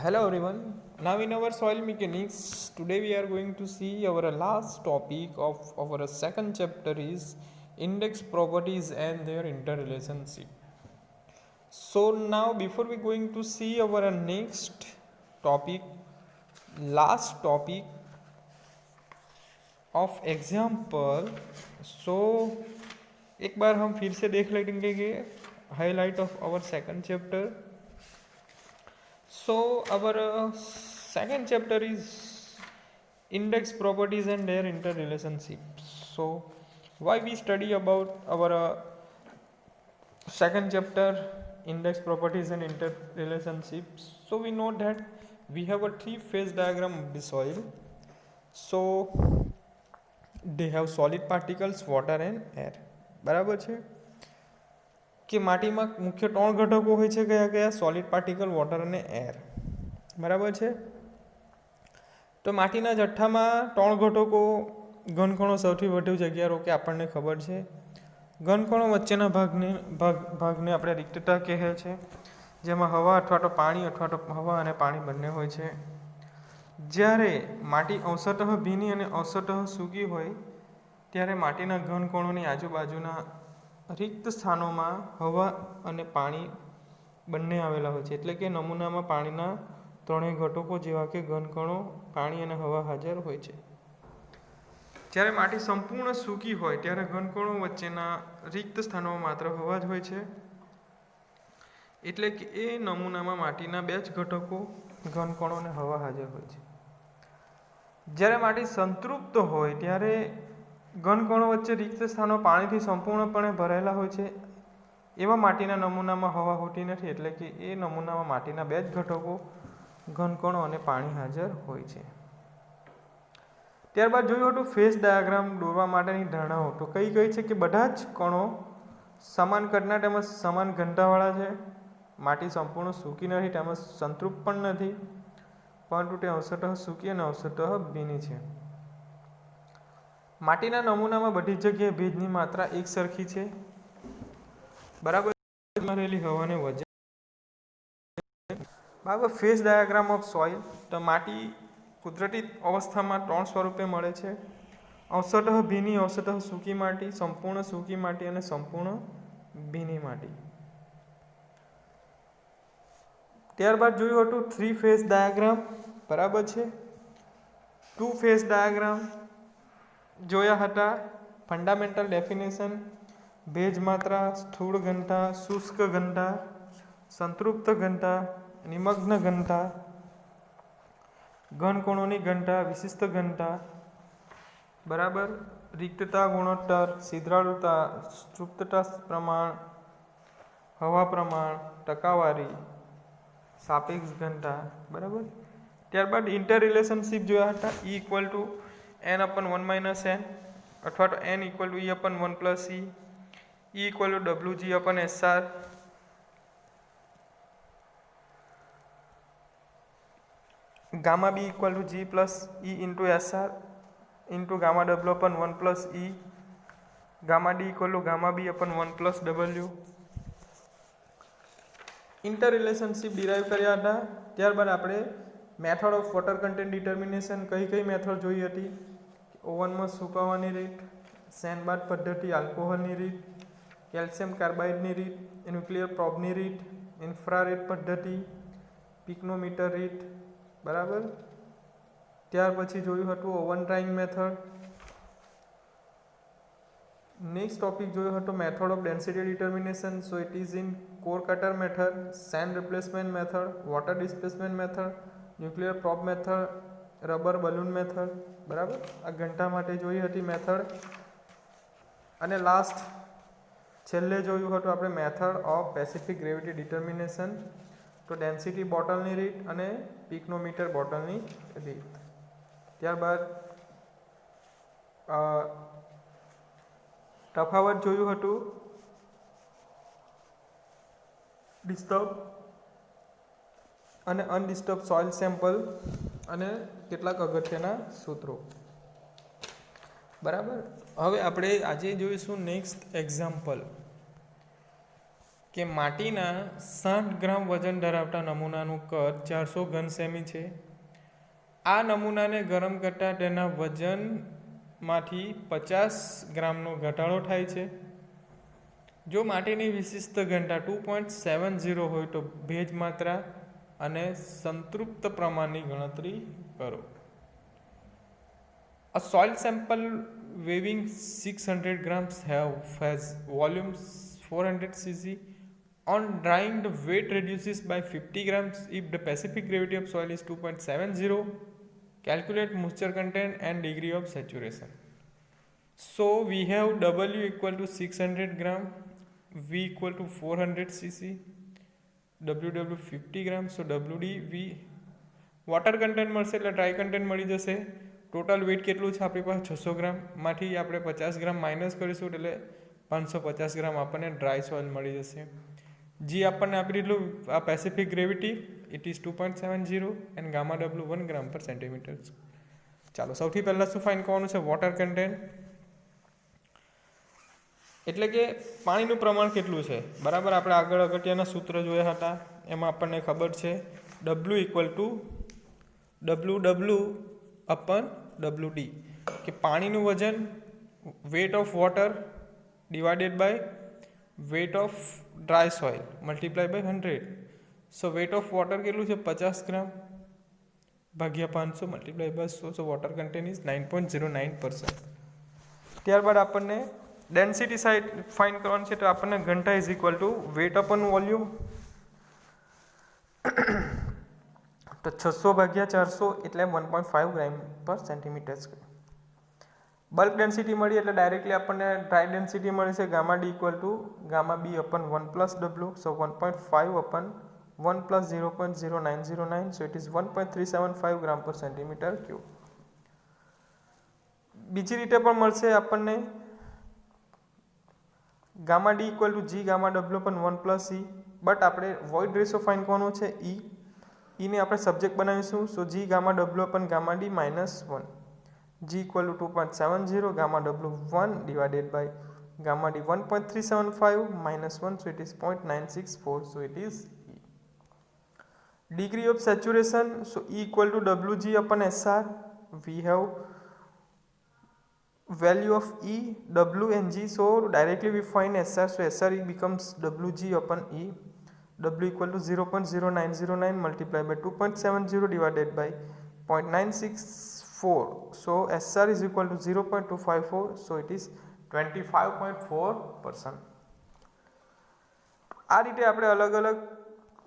Hello everyone. Now in our soil mechanics, today we are going to see our last topic of our second chapter is index properties and their interrelationship. So now before we going to see our next topic, last topic of example, so एक बार हम फिर से देख लेंगे कि highlight of our second chapter. So our second chapter is index properties and their interrelationships. So why we study about our second chapter index properties and interrelationships? So we know that we have a three-phase diagram of the soil. So they have solid particles, water and air. બરાબર છે કે માટીમાં મુખ્ય ત્રણ ઘટકો હોય છે, કયા કયા? સોલિડ પાર્ટિકલ, વોટર અને એર. બરાબર છે. તો માટીના જથ્થામાં ત્રણ ઘટકો ઘનકણો સૌથી વધુ જગ્યા રોકે આપણને ખબર છે. ઘનકણો વચ્ચેના ભાગને આપણે રિક્તતા કહે છે, જેમાં હવા અથવા તો પાણી અથવા તો હવા અને પાણી બંને હોય છે. જ્યારે માટી અંશતઃ ભીની અને અંશતઃ સૂકી હોય ત્યારે માટીના ઘનકણોની આજુબાજુના રિક્ત સ્થાનોમાં હવા અને પાણી બંને આવેલા હોય છે. એટલે કે નમૂનામાં પાણીના ત્રણેય ઘટકો જેવા કે ઘનકણો, પાણી અને હવા હાજર હોય છે. જ્યારે માટી સંપૂર્ણ સૂકી હોય ત્યારે ઘનકણો વચ્ચેના રિક્ત સ્થાનોમાં માત્ર હવા જ હોય છે. એટલે કે એ નમૂનામાં માટીના બે જ ઘટકો, ઘનકણો અને હવા હાજર હોય છે. જ્યારે માટી સંતૃપ્ત હોય ત્યારે ઘનકણો વચ્ચે રિક્ત સ્થાનો પાણીથી સંપૂર્ણપણે ભરાયેલા હોય છે. એવા માટીના નમૂનામાં હવા હોતી નથી. એટલે કે એ નમૂનામાં માટીના બે જ ઘટકો, ઘનકણો અને પાણી હાજર હોય છે. ત્યારબાદ જોયું હતું ફેઝ ડાયાગ્રામ દોરવા માટેની ધારણાઓ. તો કઈ કઈ છે કે બધા જ કણો સમાન કદના તેમજ સમાન ઘનતાવાળા છે. માટી સંપૂર્ણ સૂકી નથી તેમજ સંતૃપ્ત પણ નથી, પરંતુ તે અંશતઃ સૂકી અને અંશતઃ ભીની છે. માટીના નમૂનામાં બધી જગ્યાએ ભેજની માત્રા એક સરખી છે. બરાબર. રહેલી હવાને વજન. બરાબર. Phase diagram of soil. તો માટી કુદરતી અવસ્થામાં ત્રણ સ્વરૂપે મળે છે: અંશતઃ ભીની, અંશતઃ સૂકી માટી, સંપૂર્ણ સૂકી માટી અને સંપૂર્ણ ભીની માટી. ત્યારબાદ જોયું હતું થ્રી ફેઝ ડાયાગ્રામ. બરાબર છે. ટુ ફેઝ ડાયાગ્રામ જોયા હતા. ફંડામેન્ટલ ડેફિનેશન: ભેજ માત્રા, સ્થૂળ ઘનતા, શુષ્ક ઘનતા, સંતૃપ્ત ઘનતા, નિમગ્ન ઘનતા, ઘનકણોની ઘનતા, વિશિષ્ટ ઘનતા. બરાબર. રિક્તતા ગુણોત્તર, છિદ્રાળુતા, તૃપ્તતા પ્રમાણ, હવા પ્રમાણ, ટકાવારી, સાપેક્ષ ઘનતા. બરાબર. ત્યારબાદ ઇન્ટર રિલેશનશિપ જોયા હતા. E equal two n/1 - n અથવા તો n equal to E/1 + E, E equal two Wg/SR, gamma B equal to G + E × SR into gamma W/1 + E, gamma D equal to gamma B/1 + W. Inter relationship derive કર્યા હતા. ત્યારબાદ આપણે method of water content determination કઈ method જોઈ હતી? ઓવનમાં સુકવવાની રીત, સેન્ડબાથ પદ્ધતિ, આલ્કોહોલની રીત, કેલ્શિયમ કાર્બાઇડની રીત, ન્યુક્લિયર પ્રોબની રીત, ઇન્ફ્રારેડ પદ્ધતિ, પિકનોમીટર રીત. બરાબર. ત્યાર પછી જોયું હતું oven drawing method. Next topic જોયો હતો method of density determination. So it is in core cutter method, send replacement method, water displacement method, nuclear probe method, rubber balloon method. બરાબર. આ ઘનતા માટે જોઈ હતી મેથડ. અને લાસ્ટ છેલ્લે જોયું હતું આપણે method of specific gravity determination. તો ડેન્સિટી બોટલની રીત અને પિકનોમીટર બોટલની રીત. ત્યારબાદ તફાવત જોયું હતું ડિસ્ટર્બ અને અનડિસ્ટર્બ સોઇલ સેમ્પલ અને કેટલાક અગત્યના સૂત્રો. બરાબર. હવે આપણે આજે જોઈશું નેક્સ્ટ એક્ઝામ્પલ. કે માટીના 60 ગ્રામ વજન ધરાવતા નમૂનાનું કદ 400 ઘન સેમી છે. આ નમૂનાને ગરમ કરતાં તેના વજનમાંથી 50 ગ્રામનો ઘટાડો થાય છે. જો માટીની વિશિષ્ટ ઘનતા 2.70 હોય તો ભેજ માત્રા અને સંતૃપ્ત પ્રમાણની ગણતરી કરો. A soil sample weighing 600 grams has volume 400 cc. On drying, the weight reduces by 50 grams if the specific gravity of soil is 2.70. Calculate moisture content and degree of saturation. So we have W equal to 600 gram, V equal to 400 cc, WW 50 grams. So WD V water content મળશે એટલે dry content મળી જશે. Total weight કેટલું છે આપણી પાસે 600 ગ્રામ, માંથી આપણે 50 ગ્રામ માઇનસ કરીશું એટલે 550 ગ્રામ આપણને ડ્રાય સોઇલ મળી જશે. જી આપણને આપી દીધું આ Pacific gravity it is 2.70 and gamma W 1 ગ્રામ પર સેન્ટીમીટર. ચાલો સૌથી પહેલાં શું ફાઇન કરવાનું છે? વોટર કન્ટેન્ટ, એટલે કે પાણીનું પ્રમાણ કેટલું છે. બરાબર, આપણે આગળ અગત્યના સૂત્ર જોયા હતા એમાં આપણને ખબર છે W equal to W upon WD, કે પાણીનું વજન weight of water divided by weight of dry soil multiply by 100. So weight of water કેટલું છે? 50 ગ્રામ ભાગ્યા 500 multiply by 100. So water content is 9.09%. ત્યારબાદ આપણને ડેન્સિટી સાઇડ ફાઇન કરવાનું છે તો આપણને ઘનતા is equal to weight upon volume, તો 600 ભાગ્યા 400 એટલે 1.5 ગ્રામ પર સેન્ટીમીટર સ્ક્વેર. બલ્ક ડેન્સિટી મળી એટલે ડાયરેક્ટલી આપણને ડ્રાય ડેન્સિટી મળી છે gamma D equal to gamma B upon 1 plus W. So 1.5 upon 1 plus 0.0909. So it is 1.375 gram પર સેન્ટીમીટર ક્યુબ. બીજી રીતે પણ મળશે આપણને gamma D equal to G gamma W upon 1 plus E, but આપણે void ratio find કરવાનો છે E. ઈને આપણે સબ્જેક્ટ બનાવીશું. So G gamma W upon gamma D minus 1, G equal to 2.70 gamma W 1 divided by gamma D 1.375 minus 1. So it is 0.964. So it is E. Degree of saturation, so E equal to W G upon SR. We have value of E, W and G, so directly we find SR, so SR becomes WG upon E. W equal to 0.0909 multiplied by 2.70 divided by 0.964. So SR is equal to 0.254. So it is 25.4%. આ રીતે આપણે અલગ અલગ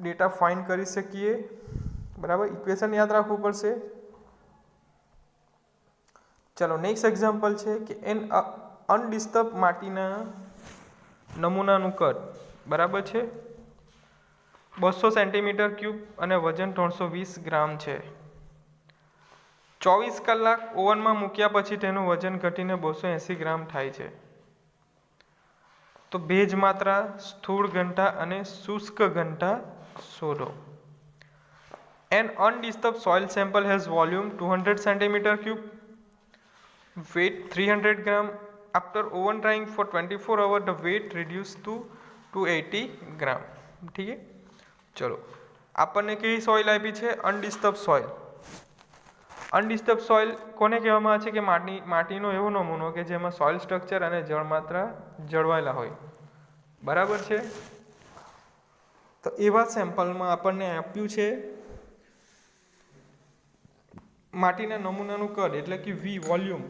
data find કરી શકીએ. બરાબર, equation યાદ રાખવું પડશે. ચલો નેક્સ્ટ એક્ઝામ્પલ છે કે એન અનડિસ્ટર્બ માટીના નમૂનાનું કદ બરાબર છે 200 સેન્ટીમીટર ક્યુબ અને વજન 320 ગ્રામ છે. 24 કલાક ઓવનમાં મૂક્યા પછી તેનું વજન ઘટીને 280 ગ્રામ થાય છે. તો ભેજ માત્રા, સ્થૂળ ઘનતા અને શુષ્ક ઘનતા શોધો. An undisturb soil sample has volume 200 centimetre cube, weight 300 gram. After oven drying for 24 hours the weight reduced to 280 gram. ठीक है, चलो આપણને કેવી સોઇલ આપી છે? અનડિસ્ટર્બ સોઇલ. અનડિસ્ટર્બ સોઇલ કોને કહેવામાં આવે છે? કે માટીનો એવો નમૂનો કે જેમાં સોઇલ સ્ટ્રક્ચર અને જળમાત્રા જળવાયેલા હોય. બરાબર છે, તો એવા સેમ્પલમાં આપણને આપ્યું છે માટીના નમૂનાનું કદ એટલે કે વી વોલ્યુમ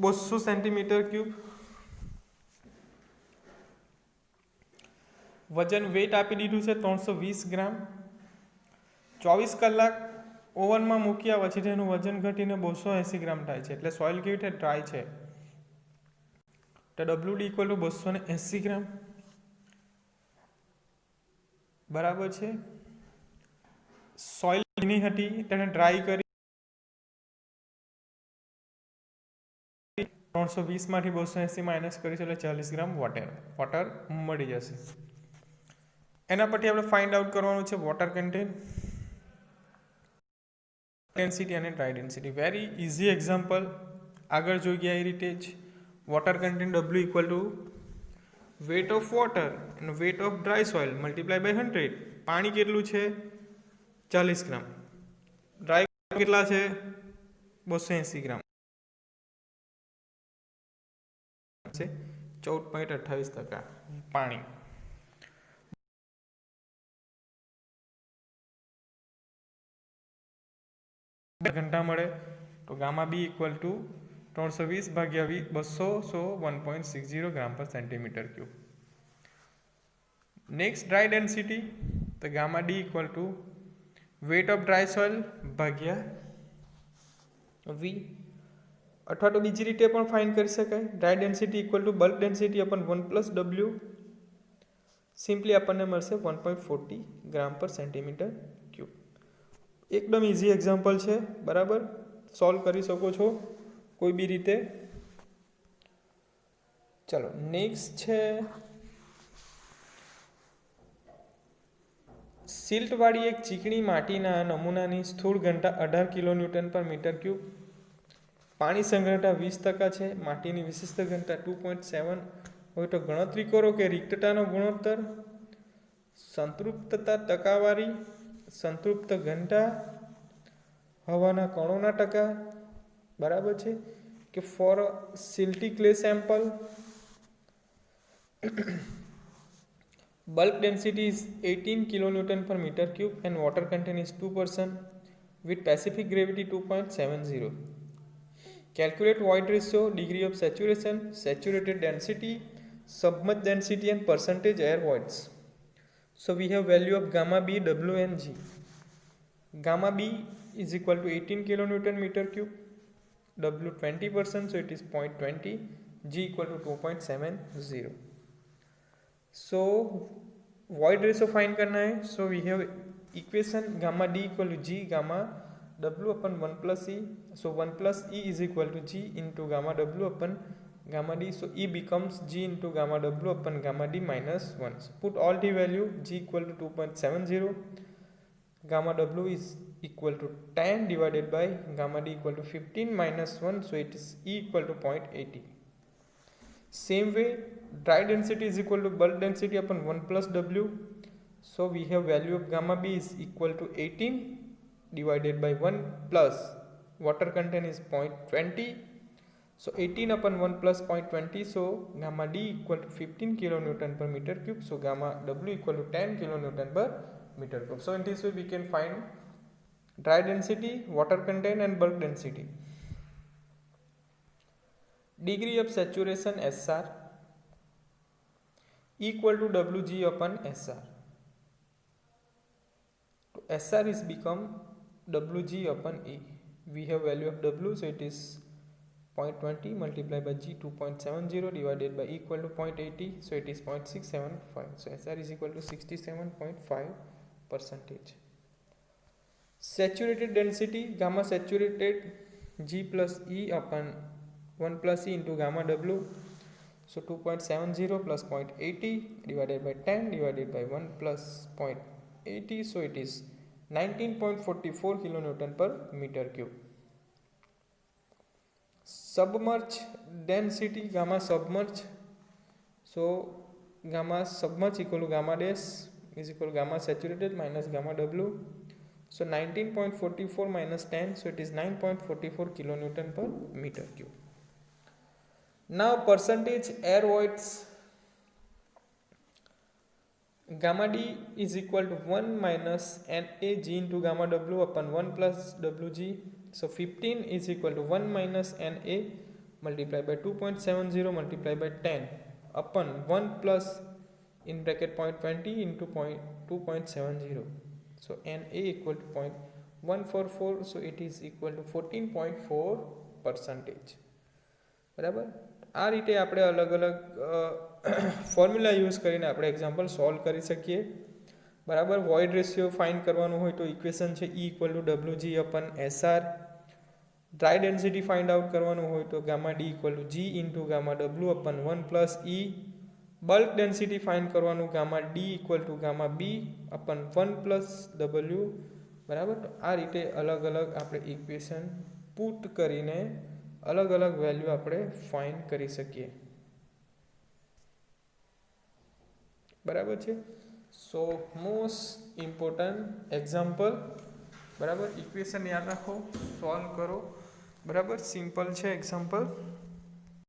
200 સેન્ટીમીટર ક્યુબ, વજન વેઇટ આપી દીધું છે 320 ગ્રામ. 24 કલાક ઓવનમાં મૂક્યા પછી તેનું વજન ઘટીને 280 ગ્રામ થાય છે. એટલે સોઇલ કેવી રીતે ડ્રાય છે તો WD ઇક્વલ ટુ 280 ગ્રામ. બરાબર છે, સોઇલ ભીની હતી તેને ડ્રાય કરી 320 માંથી 280 માઇનસ કરીશું એટલે 40 ગ્રામ વોટર મળી જશે. એના પરથી આપણે ફાઇન્ડ આઉટ કરવાનું છે વોટર કન્ટેન્ટ, ડેન્સિટી અને dry density. Very easy example આગળ જોઈ ગયા એ રીતે જ. Water content W equal to weight of water and weight of dry soil multiply by 100. પાણી કેટલું છે 40 ગ્રામ, ડ્રાય કેટલા છે 280 ગ્રામ છે 14.28% પાણી. ઘંટા મળે તો ગામા બી ઇક્વલ ટુ 320 ભાગ્યા 200 સો 1.60 ગ્રામ પર centimetre cube. Next dry density તો gamma D equal to weight of dry soil ભાગ્યા વી, અથવા તો બીજી રીતે પણ ફાઇન્ડ કરી શકાય. Dry density equal to bulk density upon 1 plus W. Simply આપણને મળશે 1.40 ગ્રામ પર સેન્ટીમીટર ક્યુબ. એકદમ ઇઝી એક્ઝામ્પલ છે, બરાબર, સોલ્વ કરી શકો છો કોઈ બી રીતે. ચલો નેક્સ્ટ છે સિલ્ટવાળી એક ચીકણી માટીના નમૂનાની સ્થૂળ ઘનતા 18 કિલોન્યુટન પર મીટર ક્યુબ. પાણી સંગ્રહતા 20% છે. માટીની વિશિષ્ટ ઘનતા 2.7 હોય તો ગણતરી કરો કે રિક્તતાનો ગુણોત્તર, સંતૃપ્તતા ટકાવારી, સંતૃપ્ત ઘનતા, હવાના કણોના ટકા, બરાબર છે, કે for silty clay sample. Bulk density is 18 kilonewton per meter cube and water content is 2% with specific gravity 2.70. Calculate void ratio, degree of saturation, saturated density, submerged density and percentage air voids. So we have value of gamma B, W and G. Gamma B is equal to 18 kilonewton meter cube, W 20%, so it is 0.20, G equal to 2.70. So void ratio find करना है. So we have equation gamma D equal to G gamma W upon 1 plus E. So 1 plus E is equal to G into gamma W upon gamma D. So E becomes G into gamma W upon gamma D minus 1. So put all the value. G equal to 2.70. Gamma W is equal to 10 divided by gamma D equal to 15 minus 1. So it is E equal to 0.80. Same way, dry density is equal to bulk density upon 1 plus W. So we have value of gamma B is equal to 18 divided by 1 plus water content is 0.20. So 18 upon 1 plus 0.20. So gamma D equal to 15 kilonewton per meter cube. So gamma W equal to 10 kilonewton per meter cube. So in this way we can find dry density, water content and bulk density. Degree of saturation SR equal to WG upon SR. So SR is become WG upon E. We have value of W, so it is 0.20 multiplied by G 2.70 divided by E equal to 0.80, so it is 0.675. So SR is equal to 67.5%. Saturated density gamma saturated G plus E upon 1 plus E into gamma W. So 2.70 plus 0.80 divided by 10 divided by 1 plus 0.80. So it is 19.44 kilonewton per meter cube. Submerged density gamma submerged. So gamma submerged equal to gamma dash is equal to gamma saturated minus gamma W. So 19.44 minus 10, so it is 9.44 kilonewton per meter cube. Now percentage air voids. Gamma D is equal to 1 minus NA G into gamma W upon 1 plus WG. So 15 is equal to 1 minus NA multiplied by 2.70 multiplied by 10 upon 1 plus in bracket 0.20 into 2.70. So NA equal to 0.144. So it is equal to 14.4%. બરાબર. આ રીતે આપણે અલગ અલગ formula use કરીને આપણે example solve કરી શકીએ. બરાબર. વોઇડ રેશિયો ફાઇન્ડ કરવાનું હોય તો ઇક્વેશન છે E equal to WG upon SR. Dry density find out કરવાનું હોય તો gamma D equal to G into gamma W upon 1 plus E. Bulk density find કરવાનું gamma D equal to gamma B upon 1 plus W. બરાબર. તો આ રીતે અલગ અલગ આપણે ઇક્વેશન પુટ કરીને अलग अलग वैल्यू આપણે ફાઇન્ડ કરી શકીએ. બરાબર છે. સો મોસ્ટ ઇમ્પોર્ટન્ટ એક્ઝામ્પલ, બરાબર, ઇક્વેશન યાદ રાખો, સોલ્વ કરો, બરાબર, સિમ્પલ છે એક્ઝામ્પલ.